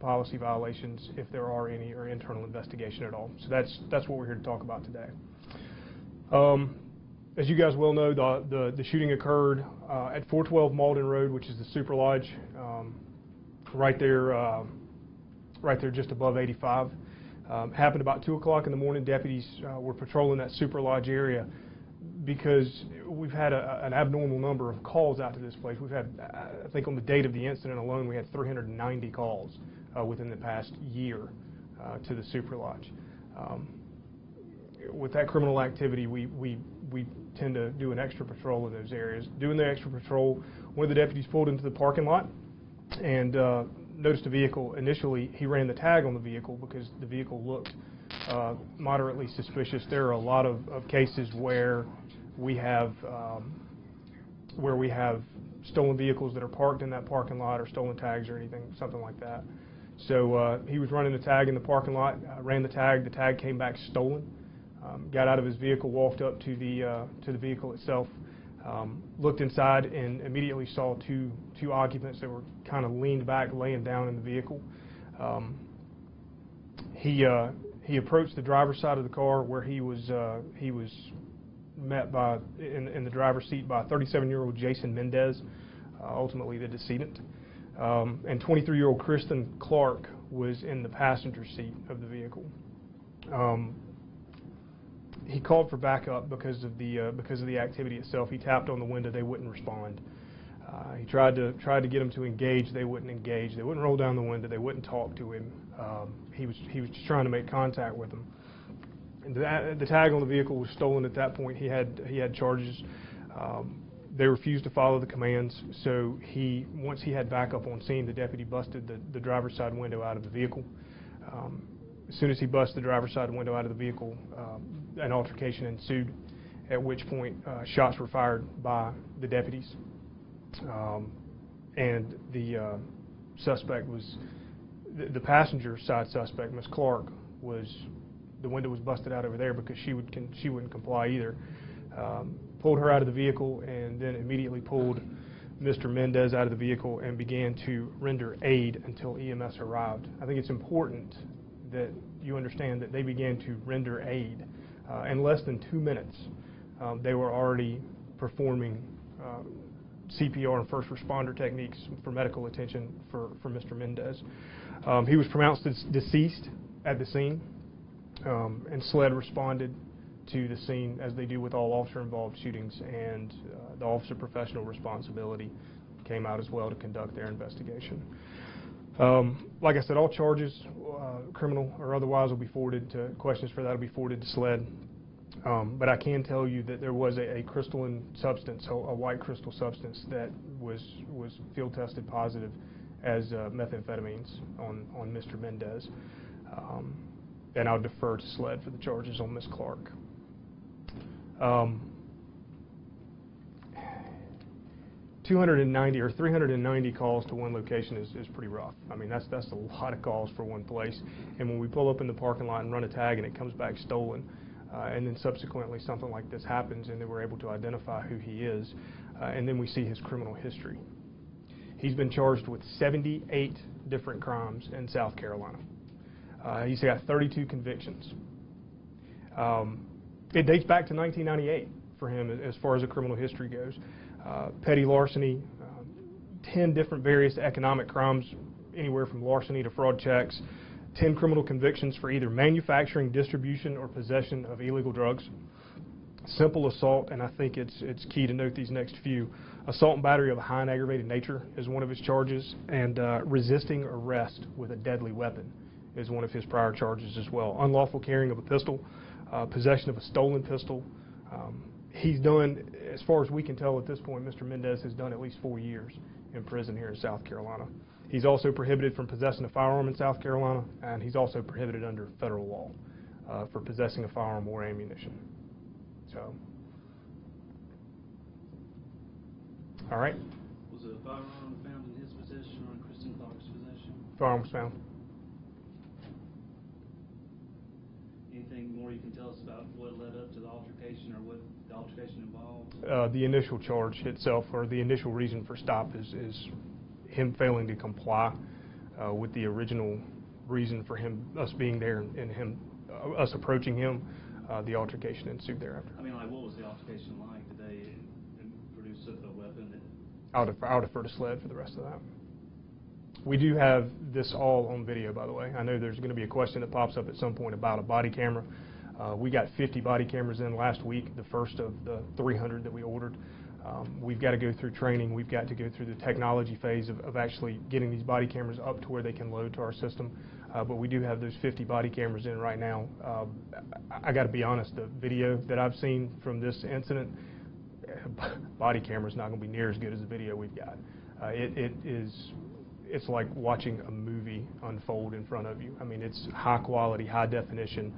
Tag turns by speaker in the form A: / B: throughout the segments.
A: policy violations, if there are any, or internal investigation at all. So that's what we're here to talk about today. As you guys well know, the shooting occurred at 412 Malden Road, which is the Super Lodge, right there just above 85. Happened about 2 o'clock in the morning. Deputies were patrolling that Super Lodge area because we've had an abnormal number of calls out to this place. We've had, I think on the date of the incident alone, we had 390 calls within the past year to the Super Lodge. With that criminal activity, we tend to do an extra patrol in those areas. Doing the extra patrol, one of the deputies pulled into the parking lot and noticed a vehicle. Initially, he ran the tag on the vehicle because the vehicle looked moderately suspicious. There are a lot of cases where we have stolen vehicles that are parked in that parking lot, or stolen tags or anything, something like that. So he was running the tag in the parking lot, ran the tag came back stolen. Got out of his vehicle, walked up to the vehicle itself, looked inside, and immediately saw two occupants that were kind of leaned back, laying down in the vehicle. He approached the driver's side of the car, where he was met in the driver's seat by 37-year-old Jason Mendez, ultimately the decedent, and 23-year-old Kristen Clark was in the passenger seat of the vehicle. He called for backup because of the activity itself. He tapped on the window. They wouldn't respond. He tried to get them to engage. They wouldn't engage. They wouldn't roll down the window. They wouldn't talk to him. He was just trying to make contact with them. And the tag on the vehicle was stolen at that point. He had charges. They refused to follow the commands. So once he had backup on scene, the deputy busted the driver's side window out of the vehicle. As soon as he busted the driver's side window out of the vehicle, an altercation ensued, at which point shots were fired by the deputies. And the suspect was, the passenger side suspect, Ms. Clark, the window was busted out over there because she wouldn't comply either. Pulled her out of the vehicle, and then immediately pulled Mr. Mendez out of the vehicle and began to render aid until EMS arrived. I think it's important that you understand that they began to render aid. In less than 2 minutes, they were already performing CPR and first responder techniques for medical attention for Mr. Mendez. He was pronounced deceased at the scene, and SLED responded to the scene as they do with all officer-involved shootings, and the Office of Professional Responsibility came out as well to conduct their investigation. Like I said, all charges, criminal or otherwise, will be forwarded to, questions for that will be forwarded to SLED. But I can tell you that there was a crystalline substance, a white crystal substance, that was field tested positive as methamphetamines on Mr. Mendez. And I'll defer to SLED for the charges on Ms. Clark. 290 or 390 calls to one location is pretty rough. I mean, that's a lot of calls for one place. And when we pull up in the parking lot and run a tag and it comes back stolen, and then subsequently something like this happens and then we're able to identify who he is, and then we see his criminal history. He's been charged with 78 different crimes in South Carolina. He's got 32 convictions. It dates back to 1998 for him as far as the criminal history goes. Petty larceny, 10 different various economic crimes, anywhere from larceny to fraud checks, 10 criminal convictions for either manufacturing, distribution, or possession of illegal drugs. Simple assault, and I think it's key to note these next few. Assault and battery of a high and aggravated nature is one of his charges, and resisting arrest with a deadly weapon is one of his prior charges as well. Unlawful carrying of a pistol, possession of a stolen pistol. He's done, as far as we can tell at this point, Mr. Mendez has done at least 4 years in prison here in South Carolina. He's also prohibited from possessing a firearm in South Carolina, and he's also prohibited under federal law for possessing a firearm or ammunition. So, all right.
B: Was a firearm found in his possession or in Kristen Clark's possession?
A: Firearm was found.
B: Anything more you can tell us about what led up to the altercation or what the altercation involved?
A: The initial charge itself, or the initial reason for stop, is him failing to comply with the original reason for us being there and us approaching him. The altercation ensued thereafter.
B: I mean, like, what was the altercation like? Did they produce a weapon that...
A: I'll defer to SLED for the rest of that. We do have this all on video, by the way. I know there's going to be a question that pops up at some point about a body camera. We got 50 body cameras in last week, the first of the 300 that we ordered. We've got to go through training. We've got to go through the technology phase of actually getting these body cameras up to where they can load to our system. But we do have those 50 body cameras in right now. I got to be honest, the video that I've seen from this incident, body camera's not going to be near as good as the video we've got. It's like watching a movie unfold in front of you. I mean, it's high quality, high definition.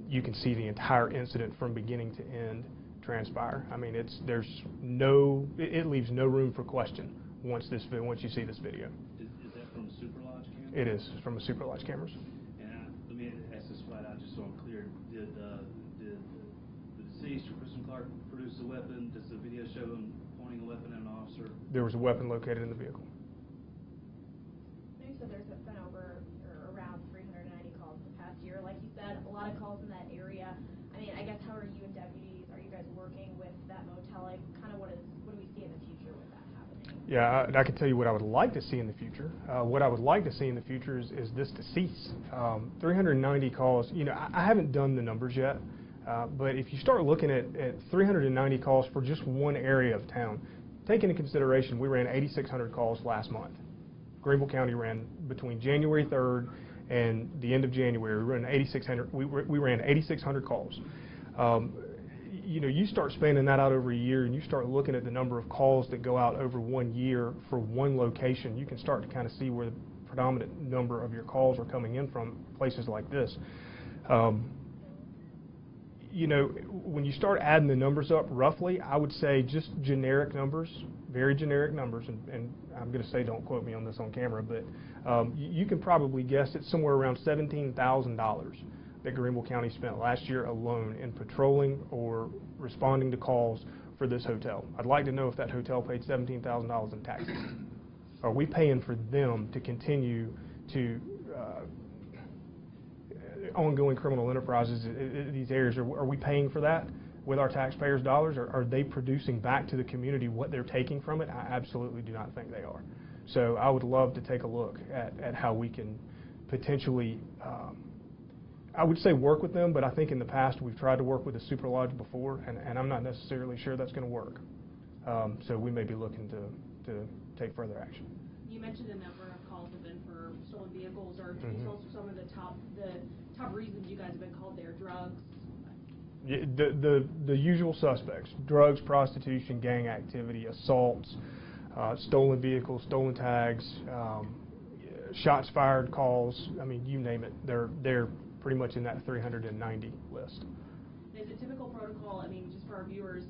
A: You can see the entire incident from beginning to end transpire. I mean, it leaves no room for question once you see this video.
B: Is that from a Super Lodge camera?
A: It is from a Super Lodge cameras.
B: And let me ask this flat out, just so I'm clear. Did the deceased, Kristen Clark, produce a weapon? Does the video show him pointing a weapon at an officer?
A: There was a weapon located in the vehicle.
C: You said there's been around 390 calls in the past year. Like you said, a lot of calls in that area. I mean, I guess, how are you and deputies, are you guys working with that motel? Like, kind of what do we see in the future with that happening?
A: Yeah, I can tell you what I would like to see in the future. What I would like to see in the future is this to cease. 390 calls, you know, I haven't done the numbers yet, but if you start looking at 390 calls for just one area of town, take into consideration we ran 8,600 calls last month. Greenville County ran between January 3rd and the end of January. We ran 8,600. We ran 8,600 calls. You know, you start spanning that out over a year, and you start looking at the number of calls that go out over 1 year for one location. You can start to kind of see where the predominant number of your calls are coming in from places like this. You know, when you start adding the numbers up roughly, I would say just generic numbers, very generic numbers, and I'm going to say don't quote me on this on camera, but you can probably guess it's somewhere around $17,000 that Greenville County spent last year alone in patrolling or responding to calls for this hotel. I'd like to know if that hotel paid $17,000 in taxes. Are we paying for them to continue to ongoing criminal enterprises in these areas? Are we paying for that with our taxpayers' dollars? Or are they producing back to the community what they're taking from it? I absolutely do not think they are. So I would love to take a look at how we can potentially, I would say work with them, but I think in the past we've tried to work with a Super Lodge before, and I'm not necessarily sure that's going to work. So we may be looking to take further action.
D: You mentioned a number of calls have been for stolen vehicles, or can you tell us some of the top reasons you guys have been called there? Drugs?
A: Yeah, the usual suspects: drugs, prostitution, gang activity, assaults, stolen vehicles, stolen tags, shots fired calls. I mean, you name it. They're pretty much in that 390 list.
D: Is it typical protocol? I mean, just for our viewers,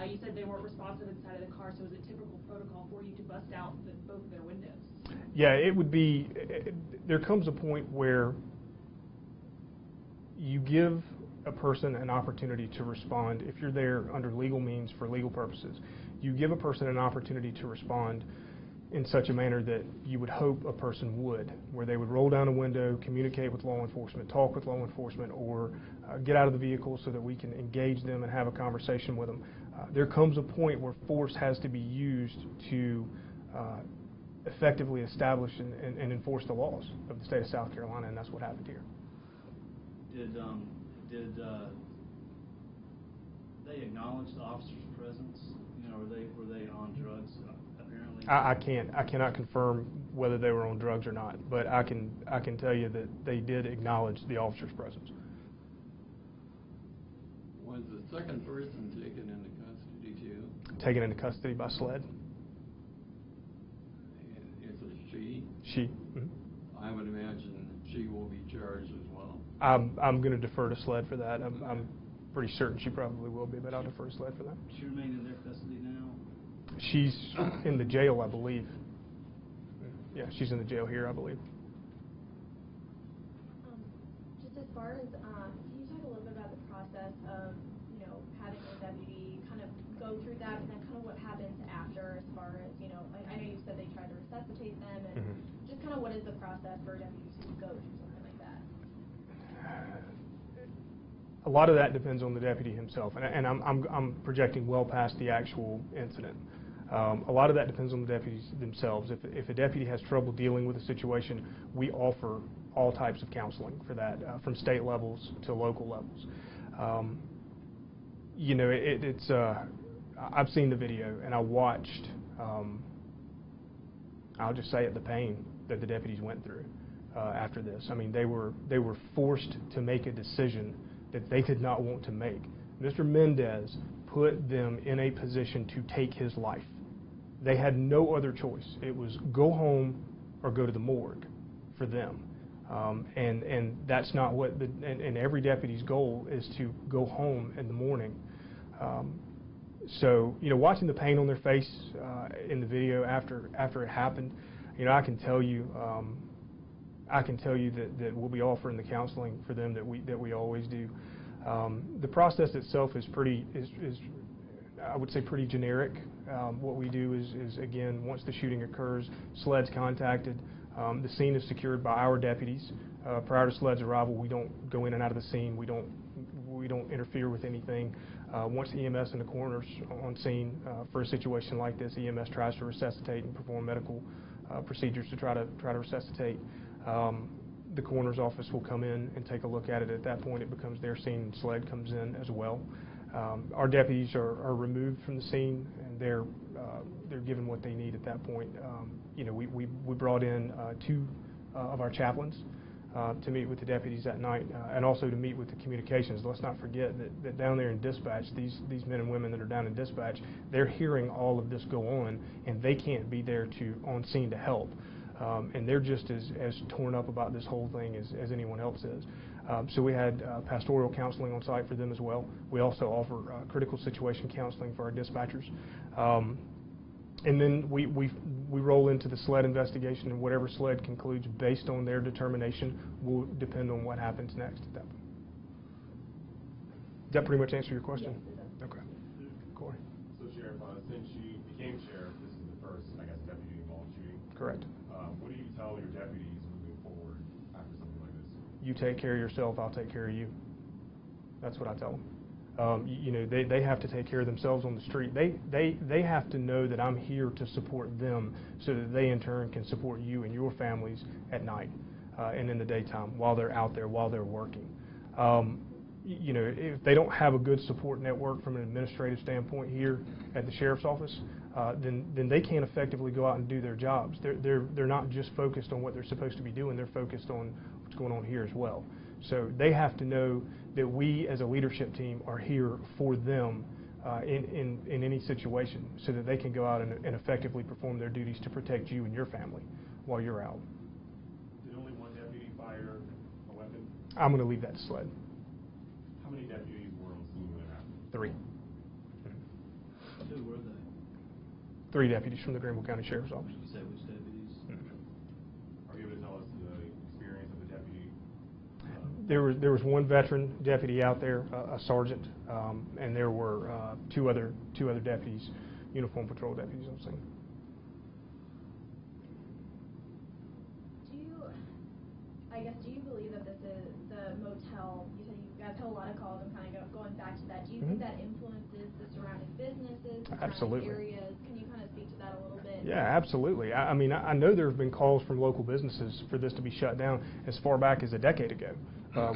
D: you said they weren't responsive inside of the car, so is it typical protocol for you to bust out both of their windows?
A: Yeah, it would be. There comes a point where you give a person an opportunity to respond. If you're there under legal means for legal purposes, you give a person an opportunity to respond in such a manner that you would hope a person would, where they would roll down a window, communicate with law enforcement, talk with law enforcement, or get out of the vehicle so that we can engage them and have a conversation with them. There comes a point where force has to be used to effectively establish and enforce the laws of the state of South Carolina, and that's what happened here.
B: Did they acknowledge the officer's presence? You know, were they on drugs? Apparently,
A: I cannot confirm whether they were on drugs or not, but I can tell you that they did acknowledge the officer's presence.
E: Was the second person taken into custody too?
A: Taken into custody by SLED.
E: Is it she?
A: She. Mm-hmm.
E: I would imagine she will be charged as well.
A: I'm going to defer to SLED for that. I'm pretty certain she probably will be, but I'll defer to SLED for that.
B: She remains in their custody now?
A: She's in the jail, I believe. Yeah, she's in the jail here, I believe.
C: Just as far as, can you talk a little bit about the process of, you know, having a deputy kind of go through that, and then kind of what happens after, as far as, you know, I know you said they tried to resuscitate them, and just kind of what is the process for deputies who go through something like that?
A: A lot of that depends on the deputy himself, and I'm projecting well past the actual incident. A lot of that depends on the deputies themselves. If a deputy has trouble dealing with a situation, we offer all types of counseling for that, from state levels to local levels. You know, I've seen the video and I watched, I'll just say it, the pain that the deputies went through after this. I mean, they were forced to make a decision that they did not want to make. Mr. Mendez put them in a position to take his life. They had no other choice. It was go home or go to the morgue for them. And that's not what, and every deputy's goal is to go home in the morning. So, you know, watching the pain on their face in the video after it happened, you know, I can tell you that we'll be offering the counseling for them that we always do. The process itself is I would say pretty generic. What we do is again, once the shooting occurs, SLED's contacted. The scene is secured by our deputies. Prior to SLED's arrival, we don't go in and out of the scene. We don't interfere with anything. Once EMS and the coroner's on scene for a situation like this, EMS tries to resuscitate and perform medical procedures to try to resuscitate. The coroner's office will come in and take a look at it. At that point, it becomes their scene, and SLED comes in as well. Our deputies are removed from the scene, and they're given what they need at that point. You know, we brought in 2 of our chaplains to meet with the deputies that night, and also to meet with the communications. Let's not forget that down there in dispatch, these men and women that are down in dispatch, they're hearing all of this go on, and they can't be there on scene to help. And they're just as torn up about this whole thing as anyone else is. So we had pastoral counseling on site for them as well. We also offer critical situation counseling for our dispatchers. And then we roll into the SLED investigation, and whatever SLED concludes based on their determination will depend on what happens next at that point. Does that pretty much answer your question?
C: Yes, it does.
A: Okay. Corey.
F: So Sheriff, since you became sheriff, this is the first, I guess, deputy involved shooting.
A: Correct.
F: What do you tell your deputies moving forward after something like this?
A: You take care of yourself, I'll take care of you. That's what I tell them. You know, they have to take care of themselves on the street. They have to know that I'm here to support them so that they in turn can support you and your families at night and in the daytime while they're out there, while they're working. You know, if they don't have a good support network from an administrative standpoint here at the sheriff's office, then they can't effectively go out and do their jobs. They're not just focused on what they're supposed to be doing, they're focused on what's going on here as well. So they have to know that we as a leadership team are here for them in any situation so that they can go out and effectively perform their duties to protect you and your family while you're out.
F: Did only one deputy fire a weapon?
A: I'm going to leave that to SLED.
F: How many deputies were on scene when it happened?
A: 3.
B: Who were they?
A: 3 deputies from the Greenville County Sheriff's Office.
B: You say which deputies?
F: Are you able to tell us the experience of the deputy?
A: There was one veteran deputy out there, a sergeant, and there were two other deputies, uniform patrol deputies on scene.
C: Do you believe that this is the motel? You said you guys had a lot of calls. I'm kind of going back to that. Do you think that influences the surrounding businesses, the
A: Absolutely.
C: surrounding areas? Can you kind of speak to that a little bit?
A: Yeah, absolutely. I mean, I know there have been calls from local businesses for this to be shut down as far back as a decade ago,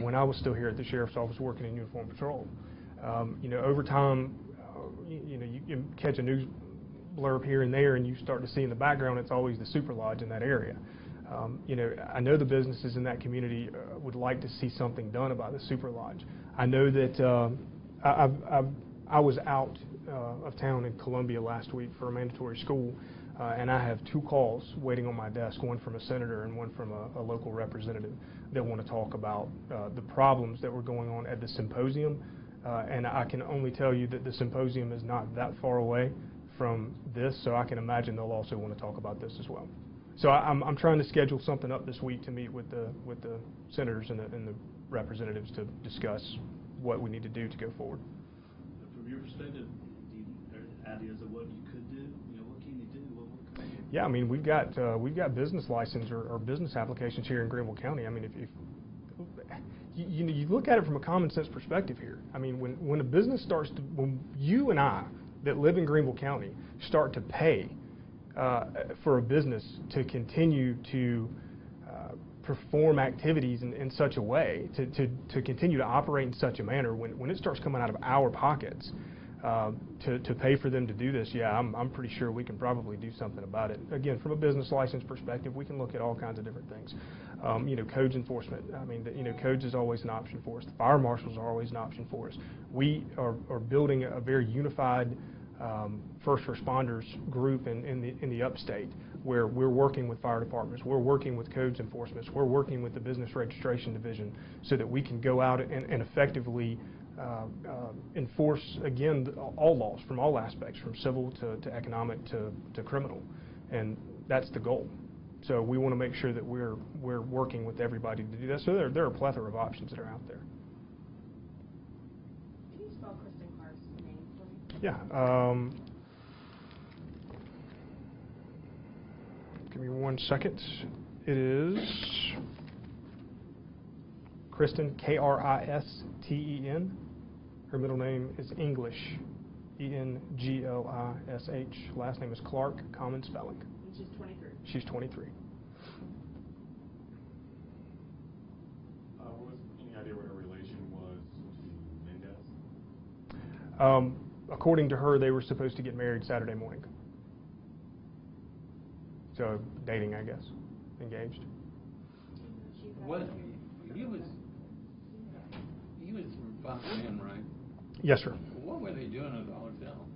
A: when I was still here at the sheriff's office working in uniform patrol. You know, over time, you know, you catch a news blurb here and there, and you start to see in the background it's always the Super Lodge in that area. You know, I know the businesses in that community would like to see something done about the Super Lodge. I know that I was out of town in Columbia last week for a mandatory school, and I have 2 calls waiting on my desk, one from a senator and one from a local representative that want to talk about the problems that were going on at the symposium. And I can only tell you that the symposium is not that far away from this, so I can imagine they'll also want to talk about this as well. So I'm trying to schedule something up this week to meet with the senators and the representatives to discuss what we need to do to go forward.
B: From your perspective, do you have ideas of what you could do? You know, what can you do? What can you do?
A: Yeah, I mean, we've got business license or business applications here in Greenville County. I mean, if you look at it from a common sense perspective here. I mean, when a business starts to, when you and I that live in Greenville County start to pay for a business to continue to perform activities in such a way, to continue to operate in such a manner, when it starts coming out of our pockets to pay for them to do this, yeah, I'm pretty sure we can probably do something about it. Again, from a business license perspective, we can look at all kinds of different things. You know, codes enforcement, I mean, you know, codes is always an option for us. The fire marshals are always an option for us. We are building a very unified first responders group in the upstate, where we're working with fire departments, we're working with codes enforcement, we're working with the business registration division, so that we can go out and effectively enforce, again, all laws from all aspects, from civil to economic to criminal, and that's the goal. So we want to make sure that we're working with everybody to do that. So there are a plethora of options that are out there.
D: Can you spell Kristen Clark's name for me?
A: Yeah. Give me 1 second. It is Kristen, Kristen. Her middle name is English, English. Last name is Clark, common spelling.
D: And she's 23.
A: She's 23.
F: Any idea what her relation was to Mendez?
A: According to her, they were supposed to get married Saturday morning. So dating, I guess, engaged.
E: What, he was from Fontana, right?
A: Yes, sir.
E: What were they doing at the hotel?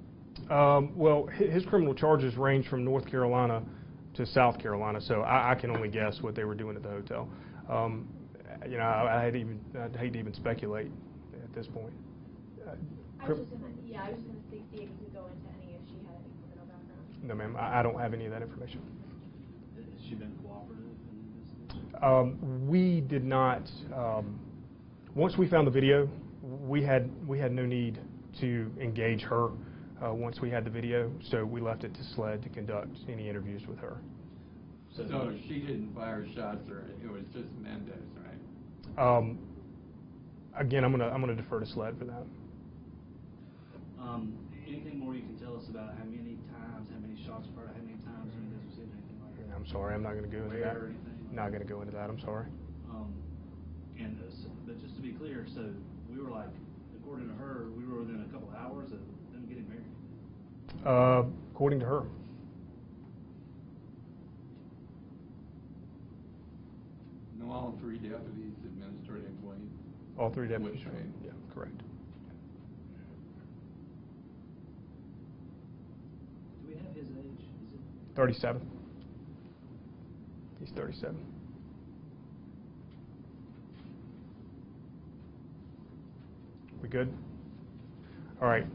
A: Well, his criminal charges range from North Carolina to South Carolina, so I can only guess what they were doing at the hotel. You know, I'd hate to even speculate at this point.
C: I was just gonna see if you could go into any, if she had any criminal background.
A: No, ma'am, I don't have any of that information.
B: Has she been cooperative in this?
A: We did not. Once we found the video, we had no need to engage her once we had the video, so we left it to SLED to conduct any interviews with her.
E: So she didn't fire shots, or it was just Mendez, right?
A: Again, I'm gonna defer to SLED for that.
B: Anything more you can tell us about how many times, how many shots fired, how many times Mendez was hit, anything like that?
A: I'm sorry, I'm not going to go into that.
B: Where or anything?
A: Not going to go into that. I'm sorry.
B: But just to be clear, so we were like, according to her, we were within a couple of hours of them getting married.
A: According to her.
E: No, all three deputies, administrative employees.
A: All three deputies.
E: Which way?
A: Yeah, correct.
B: Do we have his age? Is it?
A: 37. He's 37. We good? All right.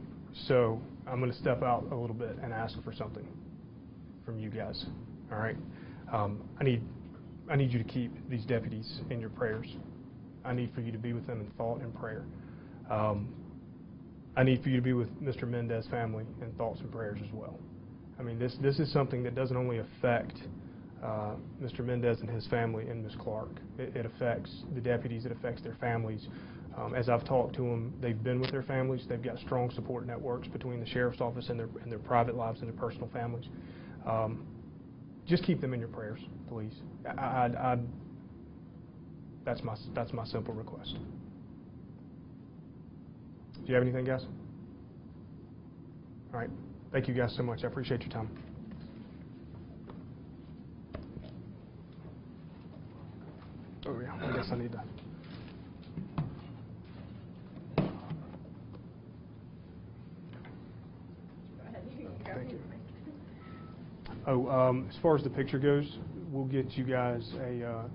A: So I'm going to step out a little bit and ask for something from you guys. All right. I need you to keep these deputies in your prayers. I need for you to be with them in thought and prayer. I need for you to be with Mr. Mendez's family in thoughts and prayers as well. I mean, this is something that doesn't only affect Mr. Mendez and his family and Ms. Clark. It affects the deputies. It affects their families. As I've talked to them, they've been with their families. They've got strong support networks between the sheriff's office and their private lives and their personal families. Just keep them in your prayers, please. That's my simple request. Do you have anything, guys? All right. Thank you guys so much. I appreciate your time. Oh yeah, I guess I need to. Thank you. Oh, as far as the picture goes, we'll get you guys a